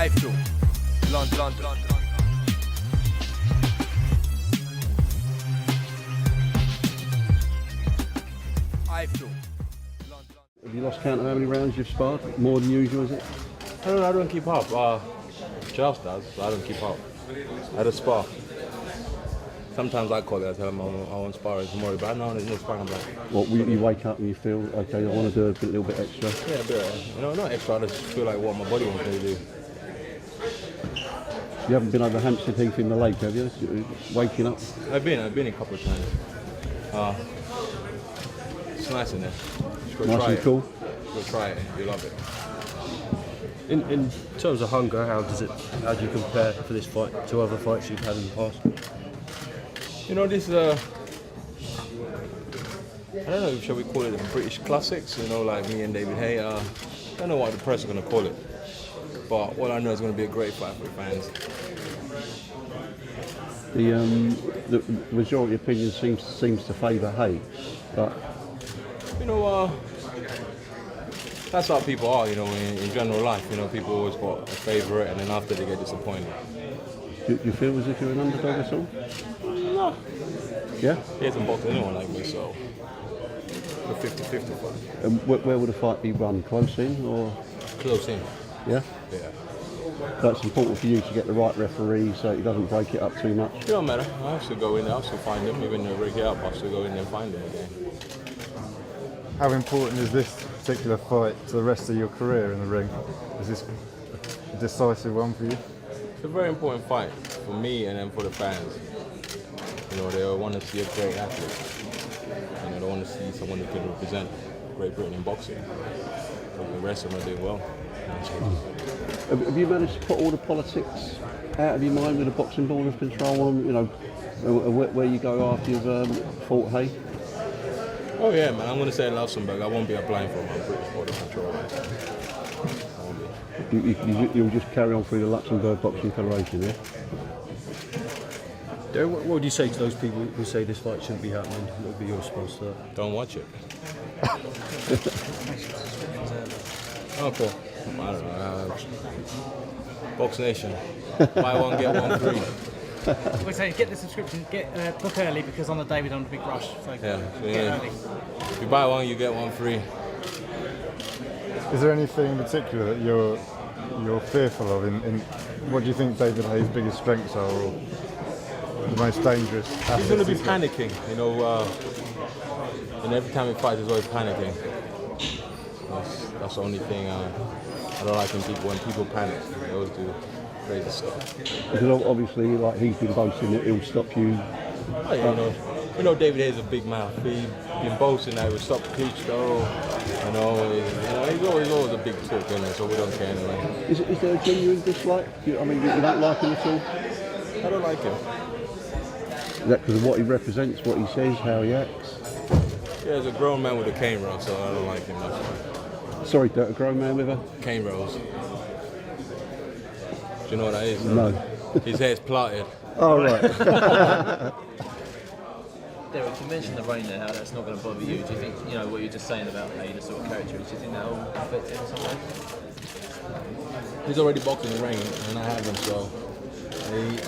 iFILM, London. iFILM, London. Have you lost count of how many rounds you've sparred? More than usual, is it? I don't keep up. Charles does, but I don't keep up. I just spar. Sometimes I call it, I tell him I won't spar tomorrow, but I know there's no sparring about it. What, you wake up and you feel, okay, I want to do a little bit extra? Yeah, a bit, not extra, I just feel like what my body wants me to do. You haven't been over Hampstead Heath in the lake, have you? Waking up? I've been a couple of times. It's nice in there. Nice and cool? Go try it, you'll love it. In terms of hunger, how do you compare for this fight to other fights you've had in the past? This is I don't know, shall we call it the British classics, like me and David Haye. I don't know what the press are going to call it, but what I know is going to be a great fight for the fans. The majority opinion seems to favour Haye, but that's how people are, in general life. People always got a favourite, and then after they get disappointed. Do you feel as if you're an underdog at all? No. Yeah? He hasn't boxed anyone like me, so a 50-50 fight. And where would the fight be run? Close in or? Close in. Yeah? Yeah. That's important for you to get the right referee so he doesn't break it up too much. It don't matter. I have to go in there, I have to find him. Even if I break it up, I have to go in there and find him again. How important is this particular fight to the rest of your career in the ring? Is this a decisive one for you? It's a very important fight for me and then for the fans. They want to see a great athlete. They want to see someone who can represent Great Britain in boxing. The rest of them are doing well. Have you managed to put all the politics out of your mind with the boxing board of control on, where you go after you've fought Haye? Oh yeah, man, I'm going to say Luxembourg. I won't be applying for my British board of control. You'll just carry on through the Luxembourg Boxing Federation, yeah? Dereck, what would you say to those people who say this fight shouldn't be happening? What would be your response to that? Don't watch it. Oh, cool. I don't know. Box Nation. Buy one, get one free. We say get the subscription, book early because on the day we don't have a big rush. So get early. If you buy one, you get one free. Is there anything in particular that you're fearful of? In what do you think David Haye's biggest strengths are, or the most dangerous? He's going to be panicking, and every time he fights, he's always panicking. That's the only thing I don't like when people panic. They always do crazy stuff. Because obviously, like he's been boasting that he'll stop you. Oh, David Haye's a big mouth. He's been boasting that he would stop Klitschko. He's always a big talk, so we don't care anyway. Is there a genuine dislike? You don't like him at all? I don't like him. Is that because of what he represents, what he says, how he acts? Yeah, he's a grown man with a cane roll, so I don't like him much. Sorry, a grown man with a? Cane rolls. Do you know what that is? No. His hair's plaited. Oh, right. Dereck, you mentioned the rain there, how that's not going to bother you. Do you think, what you're just saying about Haye, the sort of character, do you think that will affect him in some way? He's already boxing in the ring, and I have him, so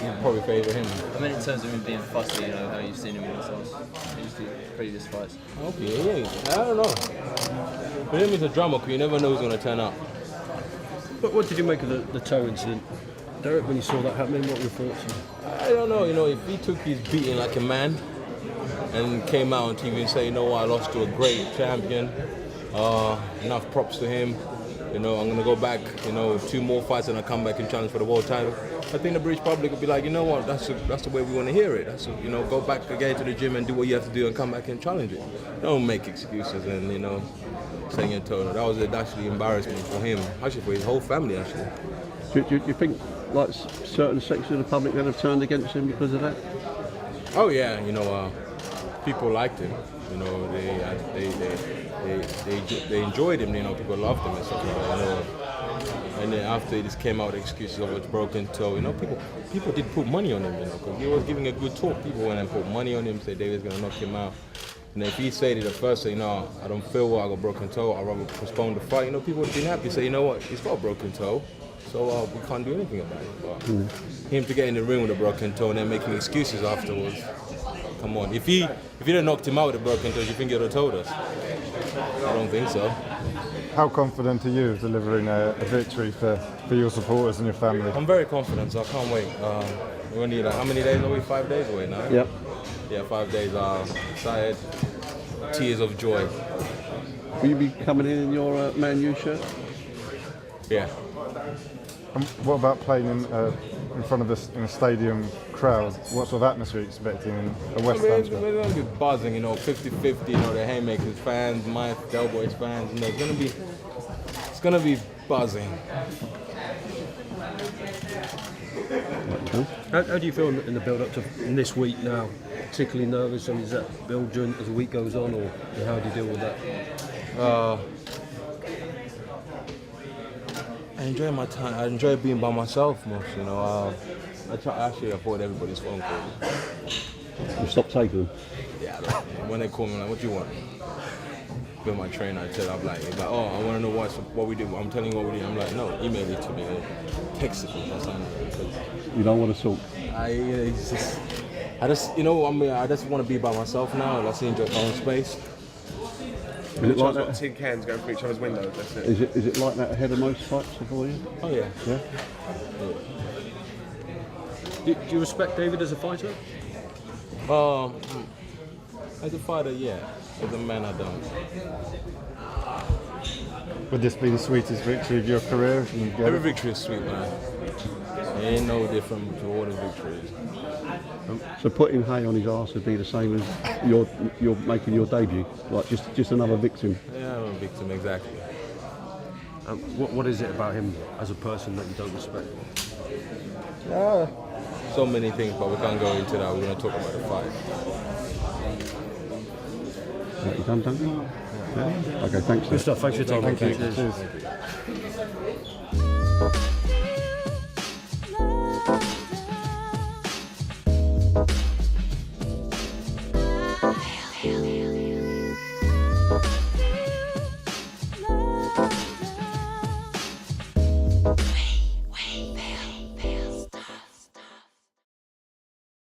he'll probably favour him. I mean, in terms of him being fussy, how you've seen him in the previous fights. Okay, I don't know. For him, it's a drama, because you never know who's going to turn up. But what did you make of the toe incident? Dereck, when you saw that happening, what were your thoughts? I don't know, if he took his beating like a man and came out on TV and say, I lost to a great champion, enough props to him, I'm going to go back, 2 more fights and I come back and challenge for the world title. I think the British public would be like, what, that's the way we want to hear it. That's go back again to the gym and do what you have to do and come back and challenge it. Don't make excuses and, saying your tone. That was actually embarrassment for him, actually for his whole family, actually. Do you think like certain sections of the public then have turned against him because of that? Oh yeah, people liked him. They enjoyed him. People loved him and stuff like that. And then after he just came out with excuses of a broken toe, people did put money on him. Because he was giving a good talk. People went and put money on him, said David's gonna knock him out. And if he said it at first, I don't feel well, I got a broken toe, I'd rather postpone the fight. People would have been happy. Say, what, he's got a broken toe. So we can't do anything about it. But him to get in the ring with a broken toe and then making excuses afterwards. Come on. If you didn't knocked him out with a broken toe, do you think he'd have told us? I don't think so. How confident are you of delivering a victory for your supporters and your family? I'm very confident, so I can't wait. We're only how many days are we? 5 days away now? Yep. Yeah, 5 days. Excited. Tears of joy. Will you be coming in your Man U shirt? Yeah. And what about playing in front of a stadium crowd? What sort of atmosphere are you expecting in a West Ham crowd? We're going to be buzzing, 50-50, the Haymakers fans, my Del Boys fans, it's going to be buzzing. How do you feel in the build-up to this week now? Particularly nervous, and is that build as the week goes on, or how do you deal with that? I enjoy my time. I enjoy being by myself most, I try actually avoid everybody's phone calls. You stop taking them? Yeah, when they call me, I'm like, what do you want? With my trainer, I'm like, oh, I want to know what we do. I'm telling you what we do. I'm like, no, email it to me or text it to me or something. You don't want to talk? I just want to be by myself now. I just enjoy my own space. Is it like that? Tin cans going through each other's windows, that's it. Is it like that ahead of most fights for you? Oh yeah. Yeah. Do you respect David as a fighter? As a fighter, yeah. As a man, I don't. Would this be the sweetest victory of your career? If you get Every it? victory is sweet, man. It ain't no different to all the victories. So putting Haye on his arse would be the same as you're making your debut, like just another victim. Yeah, I'm a victim, exactly. What is it about him as a person that you don't respect? So many things, but we can't go into that. We're going to talk about the fight. Right, you done, Duncan? Yeah. Okay, thanks. Good stuff. Thanks for your time. Thank you. Cheers. Cheers.